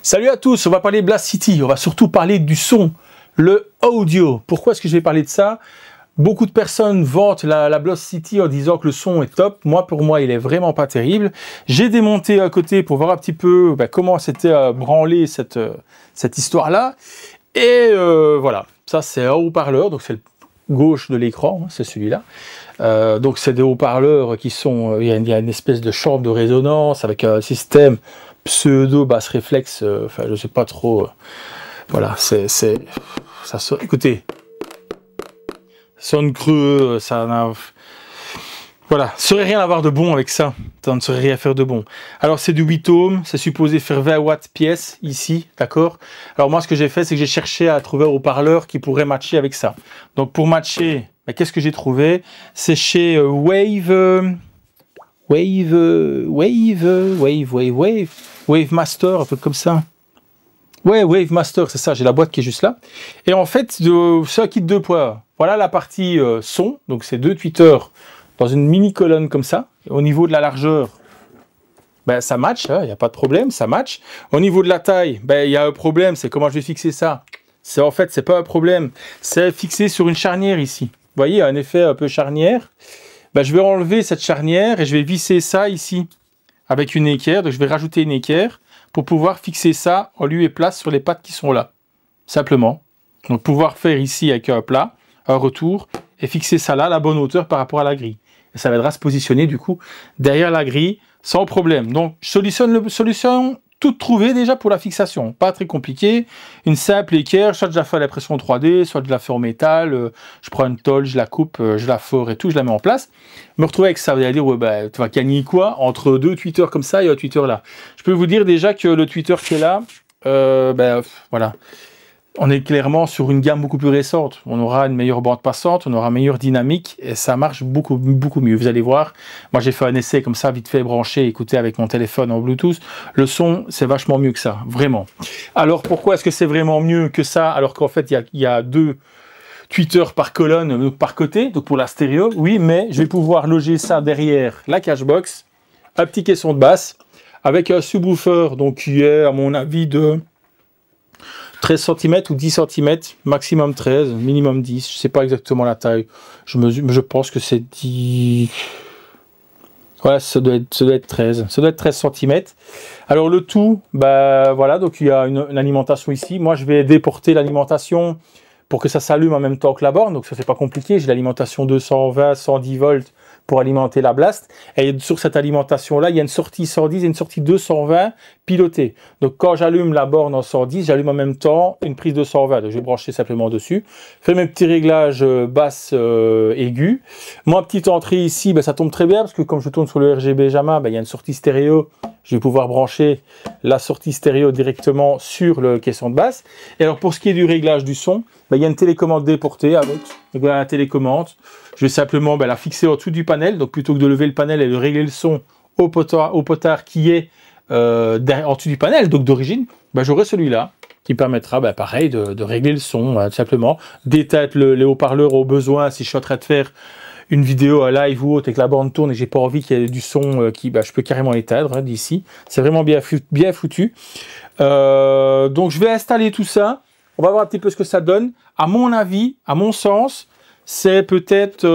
Salut à tous, on va parler Blast City, on va surtout parler du son, le audio. Pourquoi est-ce que je vais parler de ça? Beaucoup de personnes vantent la Blast City en disant que le son est top. Moi, pour moi, il est vraiment pas terrible. J'ai démonté à côté pour voir un petit peu comment c'était branlé cette histoire-là. Et voilà, ça c'est un haut-parleur, donc c'est le gauche de l'écran, hein, c'est celui-là. Donc c'est des haut-parleurs qui sont, il y a une espèce de chambre de résonance avec un système pseudo basse réflexe, enfin je sais pas trop, voilà, écoutez, ça sonne creux, ça n'a, voilà, ça serait rien à avoir de bon avec ça, ça ne serait rien à faire de bon. Alors c'est du 8 ohms, c'est supposé faire 20 watts pièce ici, d'accord. Alors moi ce que j'ai fait, c'est que j'ai cherché à trouver un haut-parleur qui pourrait matcher avec ça. Donc pour matcher, qu'est-ce que j'ai trouvé? C'est chez Wave Master, un peu comme ça. Ouais, Wave Master, c'est ça, j'ai la boîte qui est juste là. Et en fait, c'est un kit 2 poids. Voilà la partie son, donc c'est 2 tweeters dans une mini colonne comme ça. Au niveau de la largeur, ça match, il n'y a pas de problème, ça match. Au niveau de la taille, il y a un problème, c'est comment je vais fixer ça. En fait, c'est pas un problème, c'est fixé sur une charnière ici. Vous voyez, il y a un effet un peu charnière. Je vais enlever cette charnière et je vais visser ça ici avec une équerre. Donc je vais rajouter une équerre pour pouvoir fixer ça en lieu et place sur les pattes qui sont là. Simplement. Donc pouvoir faire ici avec un plat, un retour, et fixer ça là à la bonne hauteur par rapport à la grille. Et ça va se positionner du coup derrière la grille sans problème. Donc solution toute trouvée déjà pour la fixation. Pas très compliqué. Une simple équerre, soit je la fais à l'impression 3D, soit je la fais en métal. Je prends une tôle, je la coupe, je la fore et tout, je la mets en place. Me retrouver avec ça, vous allez dire, ouais, tu vas gagner quoi entre deux tweeters comme ça et un tweeter là? Je peux vous dire déjà que le tweeter qui est là, voilà. On est clairement sur une gamme beaucoup plus récente. On aura une meilleure bande passante, on aura une meilleure dynamique et ça marche beaucoup mieux. Vous allez voir, moi j'ai fait un essai comme ça, vite fait, branché, écouté avec mon téléphone en Bluetooth. Le son, c'est vachement mieux que ça, vraiment. Alors pourquoi est-ce que c'est vraiment mieux que ça alors qu'en fait il y a deux tweeters par colonne, par côté, donc pour la stéréo, oui, mais je vais pouvoir loger ça derrière la cashbox, un petit caisson de basse, avec un subwoofer donc qui est à mon avis de 13 cm ou 10 cm, maximum 13, minimum 10, je ne sais pas exactement la taille, je pense que c'est 10, voilà, ça doit être 13, ça doit être 13 cm. Alors le tout, voilà, donc il y a une alimentation ici, moi je vais déporter l'alimentation pour que ça s'allume en même temps que la borne, donc ça c'est pas compliqué, j'ai l'alimentation 220, 110 volts pour alimenter la Blast, et sur cette alimentation là il y a une sortie 110 et une sortie 220 pilotée. Donc quand j'allume la borne en 110, j'allume en même temps une prise de 120, donc je vais brancher simplement dessus, fais mes petits réglages basse aigu. Moi petite entrée ici, ça tombe très bien parce que comme je tourne sur le RGB JAMA, il y a une sortie stéréo, je vais pouvoir brancher la sortie stéréo directement sur le caisson de basse. Et alors pour ce qui est du réglage du son, il y a une télécommande déportée avec, donc voilà la télécommande. Je vais simplement la fixer au-dessus du panel, donc plutôt que de lever le panel et de régler le son au potard qui est en dessous du panel, donc d'origine, j'aurai celui-là qui me permettra pareil de régler le son, tout simplement, d'éteindre les haut-parleurs au besoin si je suis en train de faire une vidéo à live ou autre et que la borne tourne et que j'ai pas envie qu'il y ait du son qui, je peux carrément éteindre d'ici. C'est vraiment bien foutu. Donc je vais installer tout ça. On va voir un petit peu ce que ça donne. À mon avis, à mon sens, c'est peut-être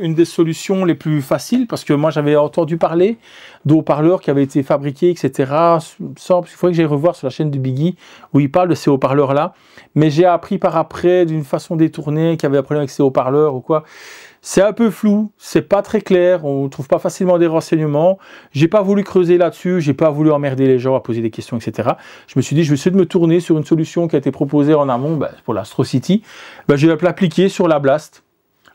une des solutions les plus faciles parce que moi j'avais entendu parler de haut-parleurs qui avaient été fabriqués, etc. Il faudrait que j'aille revoir sur la chaîne de Biggie où il parle de ces haut-parleurs-là. Mais j'ai appris par après d'une façon détournée qu'il y avait un problème avec ces haut-parleurs ou quoi. C'est un peu flou, c'est pas très clair, on ne trouve pas facilement des renseignements. J'ai pas voulu creuser là-dessus, j'ai pas voulu emmerder les gens à poser des questions, etc. Je me suis dit, je vais essayer de me tourner sur une solution qui a été proposée en amont pour l'Astro City. Je vais l'appliquer sur la Blast.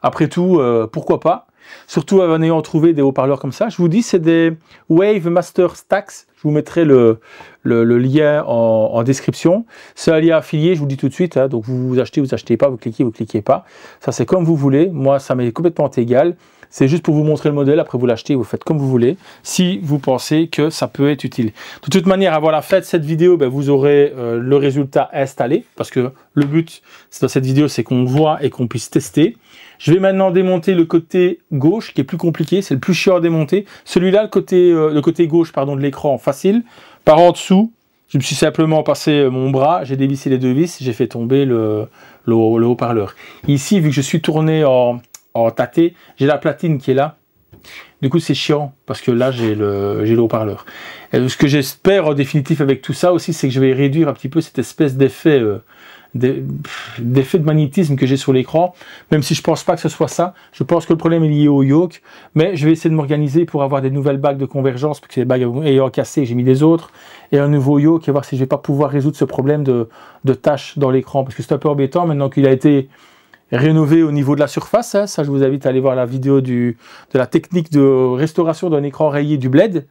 Après tout, pourquoi pas? Surtout en ayant trouvé des haut-parleurs comme ça. Je vous dis, c'est des Wave Master Stacks. Je vous mettrai le lien en description. C'est un lien affilié, je vous le dis tout de suite. Donc vous achetez pas, vous cliquez pas. Ça c'est comme vous voulez. Moi, ça m'est complètement égal. C'est juste pour vous montrer le modèle. Après, vous l'achetez, vous faites comme vous voulez. Si vous pensez que ça peut être utile. De toute manière, avant la fin de cette vidéo, vous aurez le résultat installé. Parce que le but dans cette vidéo, c'est qu'on voit et qu'on puisse tester. Je vais maintenant démonter le côté gauche qui est plus compliqué, c'est le plus chiant à démonter. Celui-là, le côté gauche de l'écran, facile. Par en dessous, Je me suis simplement passé mon bras, j'ai dévissé les deux vis, j'ai fait tomber le haut-parleur. Ici, vu que je suis tourné en tâté, j'ai la platine qui est là. Du coup, c'est chiant parce que là, j'ai le haut-parleur. Et ce que j'espère en définitif avec tout ça aussi, c'est que je vais réduire un petit peu cette espèce d'effet de magnétisme que j'ai sur l'écran, même si je pense pas que ce soit ça. Je pense que le problème est lié au yoke, mais je vais essayer de m'organiser pour avoir des nouvelles bagues de convergence, parce que les bagues ayant cassé, j'ai mis des autres, et un nouveau yoke, et voir si je vais pas pouvoir résoudre ce problème de taches dans l'écran, parce que c'est un peu embêtant maintenant qu'il a été rénové au niveau de la surface, hein. Ça je vous invite à aller voir la vidéo de la technique de restauration d'un écran rayé du Bled,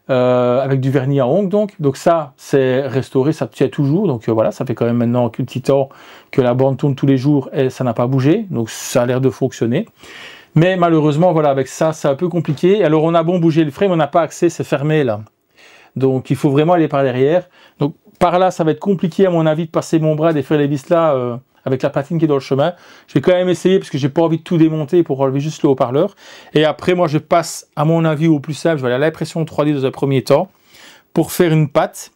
avec du vernis à ongles donc ça c'est restauré, ça tient toujours, donc voilà, ça fait quand même maintenant un petit temps que la borne tourne tous les jours et ça n'a pas bougé, donc ça a l'air de fonctionner. Mais malheureusement voilà, avec ça c'est un peu compliqué. Alors on a bon bouger le frame, on n'a pas accès, c'est fermé là, donc il faut vraiment aller par derrière. Donc par là ça va être compliqué à mon avis de passer mon bras et de faire les vis là avec la platine qui est dans le chemin. Je vais quand même essayer parce que j'ai pas envie de tout démonter pour enlever juste le haut-parleur. Et après, moi, je passe, à mon avis, au plus simple. Je vais aller à l'impression 3D dans un premier temps pour faire une patte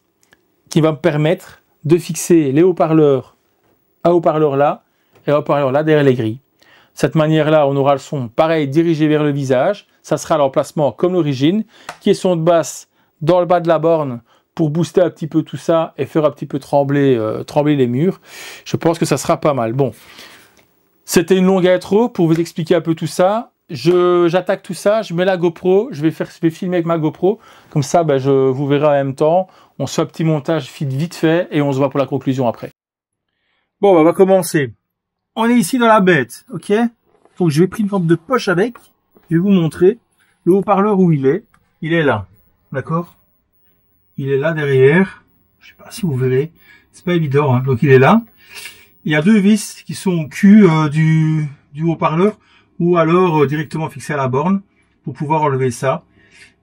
qui va me permettre de fixer les haut-parleurs, un haut-parleur là et un haut-parleur là derrière les grilles. Cette manière-là, on aura le son pareil dirigé vers le visage. Ça sera l'emplacement comme l'origine, qui est son de basse dans le bas de la borne, pour booster un petit peu tout ça et faire un petit peu trembler les murs. Je pense que ça sera pas mal. Bon, c'était une longue intro pour vous expliquer un peu tout ça. J'attaque tout ça, je mets la GoPro, je vais filmer avec ma GoPro. Comme ça, ben, je vous verrai en même temps. On se fait un petit montage vite fait et on se voit pour la conclusion après. Bon, on va commencer. On est ici dans la bête, ok? Donc je vais prendre une lampe de poche avec. Je vais vous montrer le haut-parleur où il est. Il est là, d'accord? Il est là derrière, je sais pas si vous verrez, c'est pas évident, hein. Donc il est là. Il y a deux vis qui sont au cul du haut-parleur ou alors directement fixées à la borne pour pouvoir enlever ça.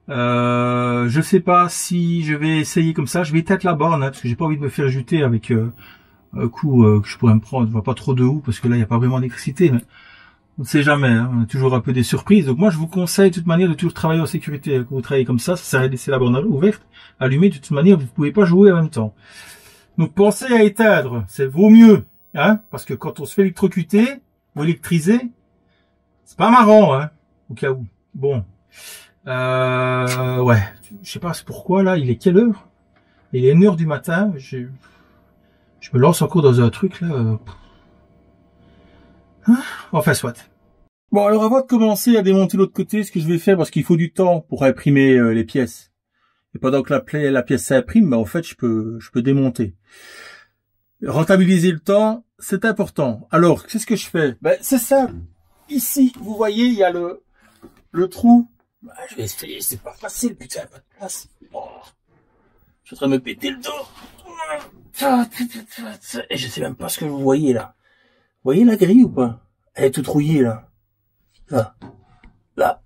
Je sais pas si je vais essayer comme ça, je vais tâter la borne hein, parce que j'ai pas envie de me faire juter avec un coup que je pourrais me prendre, je vois pas trop de haut parce que là il n'y a pas vraiment d'électricité. Mais on ne sait jamais, hein, on a toujours un peu des surprises. Donc moi je vous conseille de toute manière de toujours travailler en sécurité. Quand vous travaillez comme ça sert à laisser la borne ouverte, allumée, de toute manière vous ne pouvez pas jouer en même temps. Donc pensez à éteindre, c'est vaut mieux, hein, parce que quand on se fait électrocuter ou électriser, c'est pas marrant, hein, au cas où. Bon, ouais, je sais pas pourquoi là, il est quelle heure? Il est 1h du matin, je me lance encore dans un truc là. Enfin, soit. Bon, alors avant de commencer à démonter l'autre côté, ce que je vais faire, parce qu'il faut du temps pour imprimer les pièces. Et pendant que la pièce s'imprime, bah, en fait, je peux démonter. Rentabiliser le temps, c'est important. Alors, qu'est-ce que je fais? Ben, c'est simple. Ici, vous voyez, il y a le trou. Ben, je vais essayer, c'est pas facile, putain, pas de place. Oh. Je suis en train de me péter le dos. Et je sais même pas ce que vous voyez là. Vous voyez la grille ou pas? Elle est toute rouillée là. Là.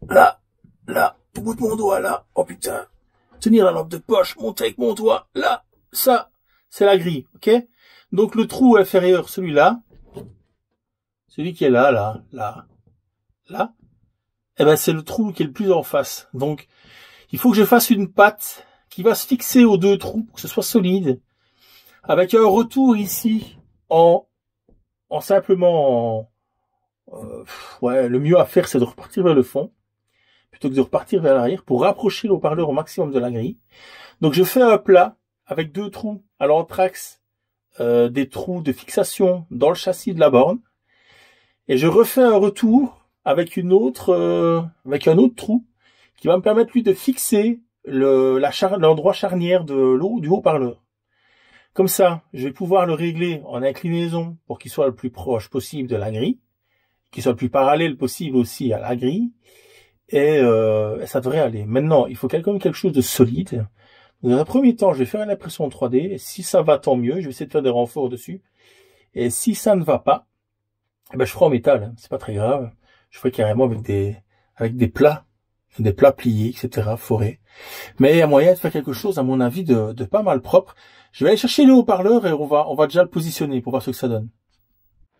Au bout de mon doigt là. Oh putain. Tenir la lampe de poche, monter avec mon doigt. Là. Ça. C'est la grille. Ok? Donc le trou inférieur, celui-là. Celui qui est là. Eh ben c'est le trou qui est le plus en face. Donc il faut que je fasse une patte qui va se fixer aux deux trous pour que ce soit solide. Avec un retour ici ouais, le mieux à faire, c'est de repartir vers le fond, plutôt que de repartir vers l'arrière, pour rapprocher le haut-parleur au maximum de la grille. Donc je fais un plat avec deux trous à l'anthrax, des trous de fixation dans le châssis de la borne, et je refais un retour avec un autre trou, qui va me permettre lui de fixer l'endroit charnière du haut-parleur. Comme ça, je vais pouvoir le régler en inclinaison pour qu'il soit le plus proche possible de la grille, qu'il soit le plus parallèle possible aussi à la grille, et ça devrait aller. Maintenant, il faut quand même quelque chose de solide. Dans un premier temps, je vais faire une impression 3D, et si ça va, tant mieux, je vais essayer de faire des renforts dessus, et si ça ne va pas, eh ben, je ferai en métal, hein. C'est pas très grave, je ferai carrément avec des plats pliés, etc., forés. Mais il y a moyen de faire quelque chose, à mon avis, de pas mal propre. Je vais aller chercher le haut-parleur et on va déjà le positionner pour voir ce que ça donne.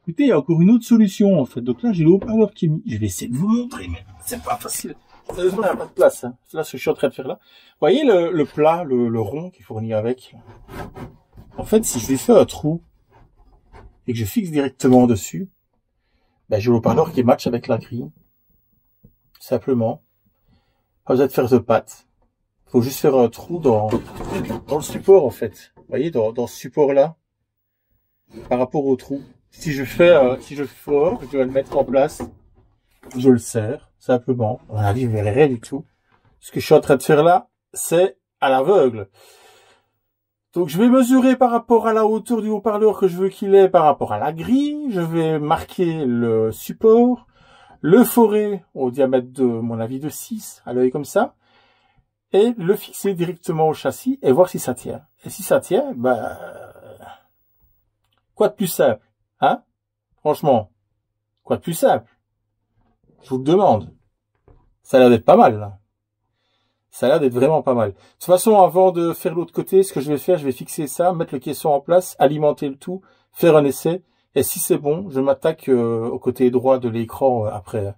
Écoutez, il y a encore une autre solution, en fait. Donc là, j'ai le haut-parleur qui est mis. Je vais essayer de vous montrer, mais c'est pas facile. Heureusement, il n'y a pas de place. Hein. C'est là ce que je suis en train de faire là. Vous voyez le plat, le rond qui est fourni avec. En fait, si je lui fais un trou et que je fixe directement dessus, ben, j'ai le haut-parleur qui match avec la grille. Simplement. Pas besoin de faire de pattes. Faut juste faire un trou dans le support, en fait. Vous voyez, dans ce support-là, par rapport au trou. Si je fort, je vais le mettre en place. Je le serre, simplement. À mon avis, je ne verrai rien du tout. Ce que je suis en train de faire là, c'est à l'aveugle. Donc, je vais mesurer par rapport à la hauteur du haut-parleur que je veux qu'il ait par rapport à la grille. Je vais marquer le support, le forer au diamètre de, à mon avis, de 6, à l'œil comme ça. Et le fixer directement au châssis et voir si ça tient. Et si ça tient, bah, quoi de plus simple, hein? Franchement, quoi de plus simple? Je vous le demande. Ça a l'air d'être pas mal, là. Ça a l'air d'être vraiment pas mal. De toute façon, avant de faire l'autre côté, ce que je vais faire, je vais fixer ça, mettre le caisson en place, alimenter le tout, faire un essai. Et si c'est bon, je m'attaque au côté droit de l'écran après.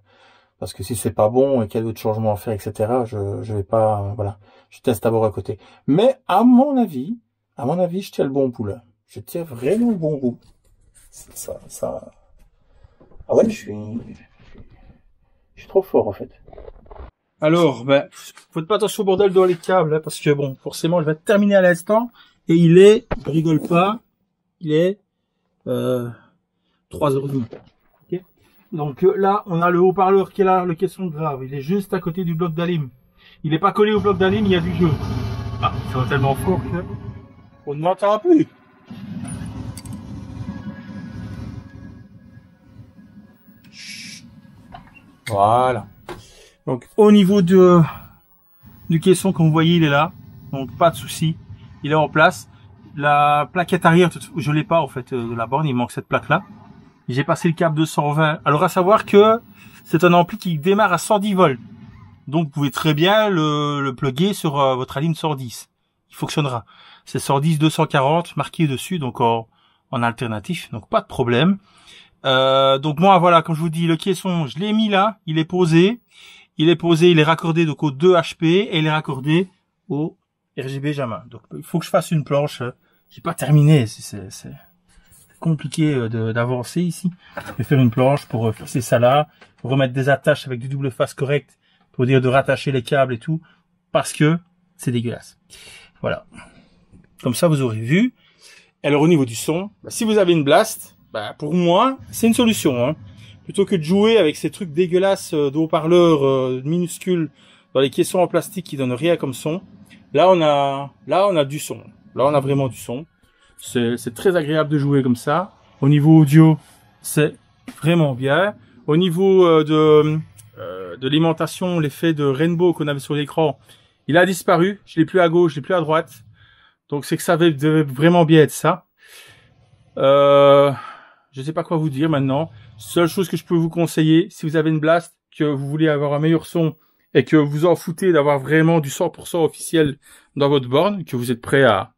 Parce que si c'est pas bon et qu'il y a d'autres changements à faire, etc., je vais pas, voilà. Je teste d'abord à côté. Mais, à mon avis, je tiens le bon bout, là. Je tiens vraiment le bon bout. Ça. Ah ouais, je suis trop fort, en fait. Alors, ben, faites pas attention au bordel dans les câbles, hein, parce que bon, forcément, je vais terminer à l'instant, et il est, je rigole pas, il est, 3h du matin. Okay. Donc là, on a le haut-parleur qui est là, le caisson grave, il est juste à côté du bloc d'alim. Il est pas collé au bloc d'alim, il y a du jeu. Ah, c'est tellement fort que on ne m'entendra plus. Voilà. Donc au niveau du caisson, comme vous voyez, il est là. Donc pas de souci, il est en place. La plaquette arrière, je l'ai pas en fait de la borne, il manque cette plaque là. J'ai passé le câble 220. Alors à savoir que c'est un ampli qui démarre à 110 volts. Donc vous pouvez très bien le plugger sur votre alim 110. Il fonctionnera. C'est 110 240 marqué dessus, donc en alternatif, donc pas de problème. Donc moi voilà, comme je vous dis, le caisson, je l'ai mis là, il est posé. Il est raccordé donc au 2 HP et il est raccordé au RGB Jamin. Donc il faut que je fasse une planche. J'ai pas terminé, c'est compliqué d'avancer ici. Je vais faire une planche pour fixer ça là, pour remettre des attaches avec du double face correct, pour dire de rattacher les câbles et tout, parce que c'est dégueulasse. Voilà. Comme ça vous aurez vu. Et alors au niveau du son, bah, si vous avez une Blast, bah, pour moi c'est une solution. Hein. Plutôt que de jouer avec ces trucs dégueulasses de haut-parleurs minuscules dans les caissons en plastique qui donnent rien comme son, là on a du son. Là on a vraiment du son. C'est très agréable de jouer comme ça. Au niveau audio, c'est vraiment bien. Au niveau de l'alimentation, l'effet de rainbow qu'on avait sur l'écran, il a disparu. Je l'ai plus à gauche, je l'ai plus à droite. Donc c'est que ça devait vraiment bien être ça. Je sais pas quoi vous dire maintenant. Seule chose que je peux vous conseiller, si vous avez une Blast, que vous voulez avoir un meilleur son et que vous en foutez d'avoir vraiment du 100% officiel dans votre borne, que vous êtes prêt à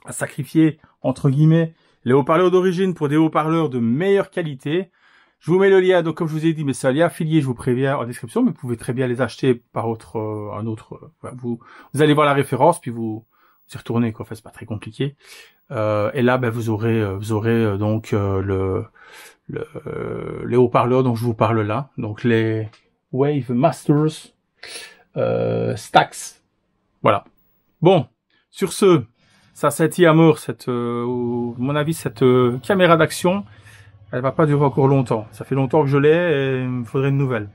sacrifier, entre guillemets, les haut-parleurs d'origine pour des haut-parleurs de meilleure qualité. Je vous mets le lien, donc comme je vous ai dit, mais c'est un lien affilié, je vous préviens en description, mais vous pouvez très bien les acheter par un autre. Vous allez voir la référence, puis vous y retournez, quoi. Enfin, c'est pas très compliqué. Et là, ben, vous aurez donc les haut-parleurs dont je vous parle là, donc les Wave Masters Stax. Voilà. Bon, sur ce, ça c'est à mort à mon avis, cette caméra d'action, elle va pas durer encore longtemps. Ça fait longtemps que je l'ai et il me faudrait une nouvelle.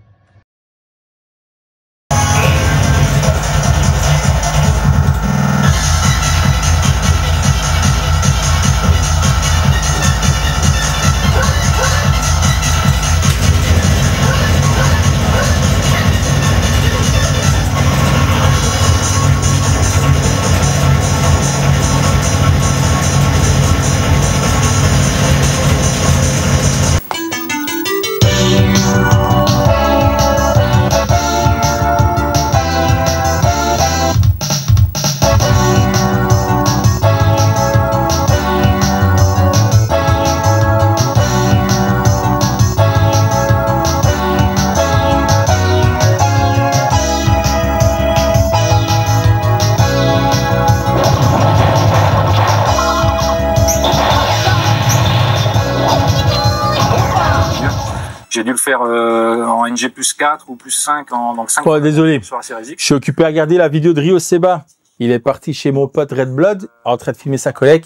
J'ai dû le faire en NG plus 4 ou plus 5, donc 5 Oh, désolé, sur la série X. je suis occupé à regarder la vidéo de Rio Seba. Il est parti chez mon pote Red Blood, en train de filmer sa collègue.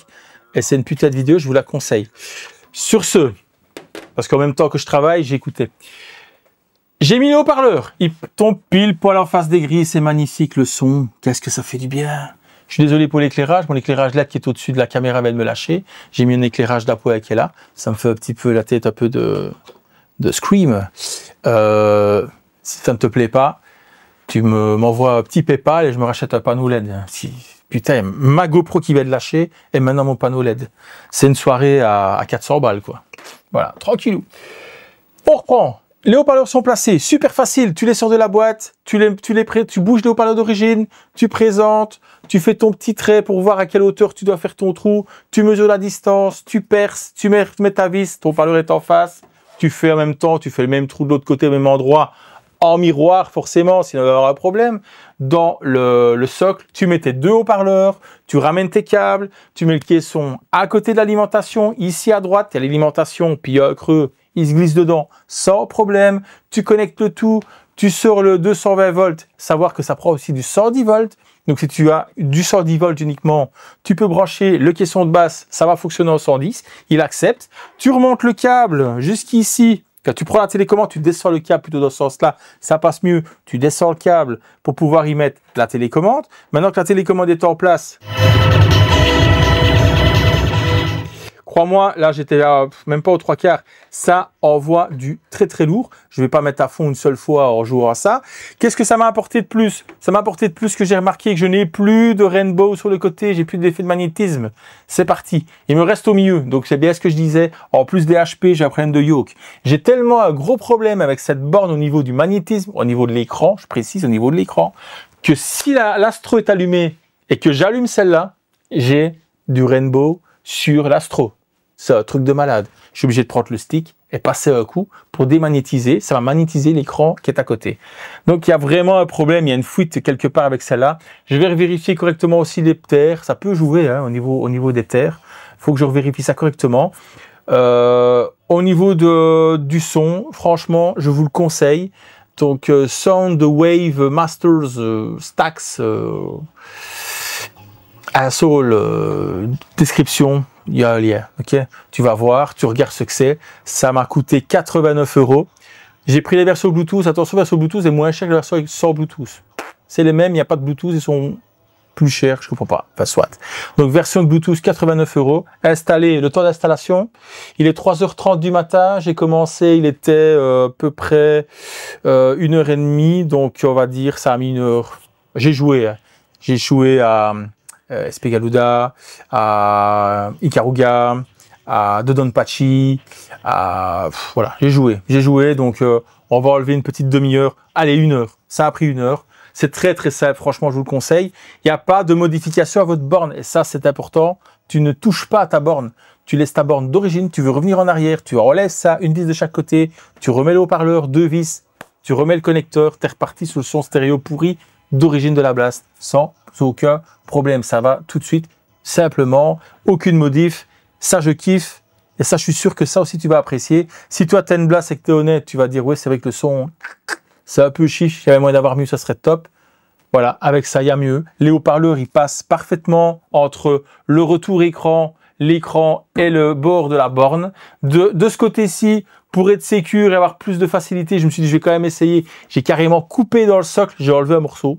Et c'est une putain de vidéo, je vous la conseille. Sur ce, parce qu'en même temps que je travaille, j'ai écouté. J'ai mis le haut-parleur. Il tombe pile poil en face des grilles, c'est magnifique le son. Qu'est-ce que ça fait du bien. Je suis désolé pour l'éclairage. Mon éclairage LED qui est au-dessus de la caméra vient de me lâcher. J'ai mis un éclairage d'Apoel qui est là. Ça me fait un petit peu la tête, un peu de Scream. Si ça ne te plaît pas, tu m'envoies un petit PayPal et je me rachète un panneau LED. Putain, ma GoPro qui vient de lâcher et maintenant mon panneau LED. C'est une soirée à 400 balles, quoi. Voilà, tranquillou. On reprend. Les haut-parleurs sont placés, super facile. Tu les sors de la boîte, tu bouges les haut-parleurs d'origine, tu présentes, tu fais ton petit trait pour voir à quelle hauteur tu dois faire ton trou, tu mesures la distance, tu perces, tu mets ta vis, ton haut-parleur est en face, tu fais en même temps, tu fais le même trou de l'autre côté au même endroit, en miroir forcément, sinon il va y avoir un problème. Dans le socle, tu mets tes deux haut-parleurs, tu ramènes tes câbles, tu mets le caisson à côté de l'alimentation, ici à droite, il y a l'alimentation, puis il y a un creux, il se glisse dedans sans problème, tu connectes le tout, tu sors le 220 volts, savoir que ça prend aussi du 110 volts, donc si tu as du 110 volts uniquement, tu peux brancher le caisson de basse, ça va fonctionner en 110, il accepte, tu remontes le câble jusqu'ici. Quand tu prends la télécommande, tu descends le câble plutôt dans ce sens-là, ça passe mieux. Tu descends le câble pour pouvoir y mettre la télécommande. Maintenant que la télécommande est en place, crois-moi, là j'étais même pas aux trois quarts, ça envoie du très très lourd. Je vais pas mettre à fond une seule fois en jouant à ça. Qu'est-ce que ça m'a apporté de plus? Ça m'a apporté de plus que j'ai remarqué que je n'ai plus de rainbow sur le côté, j'ai plus d'effet de magnétisme. C'est parti. Il me reste au milieu, donc c'est bien ce que je disais. En plus des HP, j'ai un problème de yoke. J'ai tellement un gros problème avec cette borne au niveau du magnétisme, au niveau de l'écran, je précise au niveau de l'écran, que si l'Astro est allumée et que j'allume celle-là, j'ai du rainbow sur l'Astro. C'est un truc de malade. Je suis obligé de prendre le stick et passer un coup pour démagnétiser. Ça va magnétiser l'écran qui est à côté. Donc, il y a vraiment un problème. Il y a une fuite quelque part avec celle-là. Je vais vérifier correctement aussi les terres. Ça peut jouer hein, au niveau des terres. Il faut que je vérifie ça correctement. Au niveau du son, franchement, je vous le conseille. Donc, Sound Wave Masters Stax Soul description. Il y a un lien, ok? Tu vas voir, tu regardes ce que c'est. Ça m'a coûté 89 €. J'ai pris les versions Bluetooth. Attention, la version Bluetooth est moins chère que la version sans Bluetooth. C'est les mêmes, il n'y a pas de Bluetooth, ils sont plus chers, je ne comprends pas. Enfin, soit. Donc, version Bluetooth, 89 €. Installé, le temps d'installation, il est 3h30 du matin. J'ai commencé, il était à peu près 1h30. Donc, on va dire, ça a mis 1 heure. J'ai joué. Hein. J'ai joué à Spegaluda, à Ikaruga, à Dodonpachi, voilà, j'ai joué, donc on va enlever une petite demi-heure, allez 1 heure, ça a pris 1 heure, c'est très très simple, franchement je vous le conseille, il n'y a pas de modification à votre borne, et ça c'est important, tu ne touches pas à ta borne, tu laisses ta borne d'origine, tu veux revenir en arrière, tu enlèves ça, une vis de chaque côté, tu remets le haut-parleur, 2 vis, tu remets le connecteur, tu es reparti sur le son stéréo pourri d'origine de la Blast, sans aucun problème, ça va tout de suite, simplement, aucune modif, ça je kiffe, et ça je suis sûr que ça aussi tu vas apprécier. Si toi t'as une Blast et que t'es honnête, tu vas dire ouais c'est vrai que le son, c'est un peu chiche, il y avait moyen d'avoir mieux, ça serait top. Voilà, avec ça il y a mieux. Les haut-parleurs ils passent parfaitement entre le retour écran, l'écran et le bord de la borne. De ce côté-ci, pour être sécure et avoir plus de facilité, je me suis dit je vais quand même essayer. J'ai carrément coupé dans le socle, j'ai enlevé un morceau.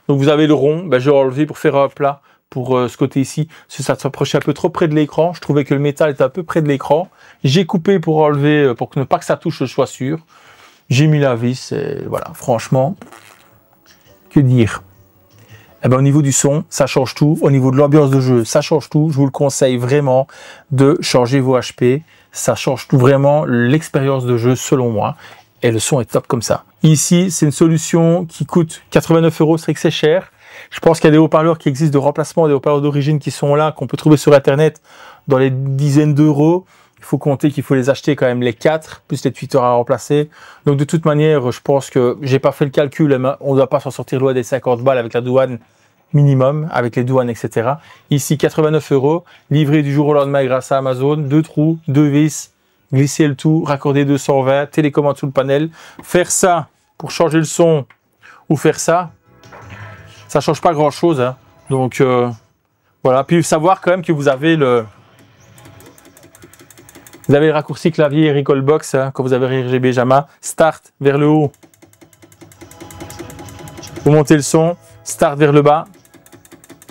Donc vous avez le rond, ben, j'ai enlevé pour faire un plat pour ce côté ici. Ça s'approchait un peu trop près de l'écran. Je trouvais que le métal était un peu près de l'écran. J'ai coupé pour enlever, pour que ne pas que ça touche, je sois sûr. J'ai mis la vis et voilà, franchement, que dire? Eh ben, au niveau du son, ça change tout. Au niveau de l'ambiance de jeu, ça change tout. Je vous le conseille vraiment de changer vos HP. Ça change tout vraiment l'expérience de jeu selon moi. Et le son est top comme ça. Ici, c'est une solution qui coûte 89 €, c'est vrai que c'est cher. Je pense qu'il y a des haut-parleurs qui existent de remplacement, des haut-parleurs d'origine qui sont là, qu'on peut trouver sur Internet dans les dizaines d'euros. Il faut compter qu'il faut les acheter quand même les 4, plus les tweeters à remplacer. Donc de toute manière, je pense que j'ai pas fait le calcul, on ne doit pas s'en sortir loin des 50 balles avec la douane minimum, avec les douanes, etc. Ici, 89 €, livré du jour au lendemain grâce à Amazon, 2 trous, 2 vis, glisser le tout, raccorder 220, télécommande sous le panel, faire ça pour changer le son ou faire ça, ça change pas grand chose, hein. Donc voilà, puis savoir quand même que vous avez le raccourci clavier Recalbox, hein, quand vous avez RGB JAMA, start vers le haut, vous montez le son, start vers le bas,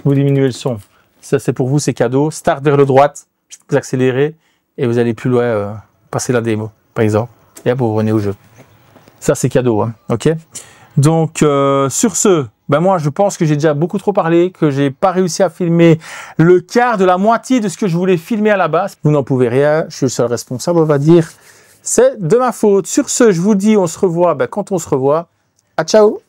vous diminuez le son. Ça c'est pour vous, c'est cadeau. Start vers le droite, vous accélérez et vous allez plus loin, passer la démo par exemple, et après vous revenez au jeu. Ça c'est cadeau, hein, ok. Donc sur ce, ben moi je pense que j'ai déjà beaucoup trop parlé, que j'ai pas réussi à filmer le quart de la moitié de ce que je voulais filmer à la base. Vous n'en pouvez rien, je suis le seul responsable, on va dire. C'est de ma faute. Sur ce, je vous dis, on se revoit quand on se revoit. À ciao.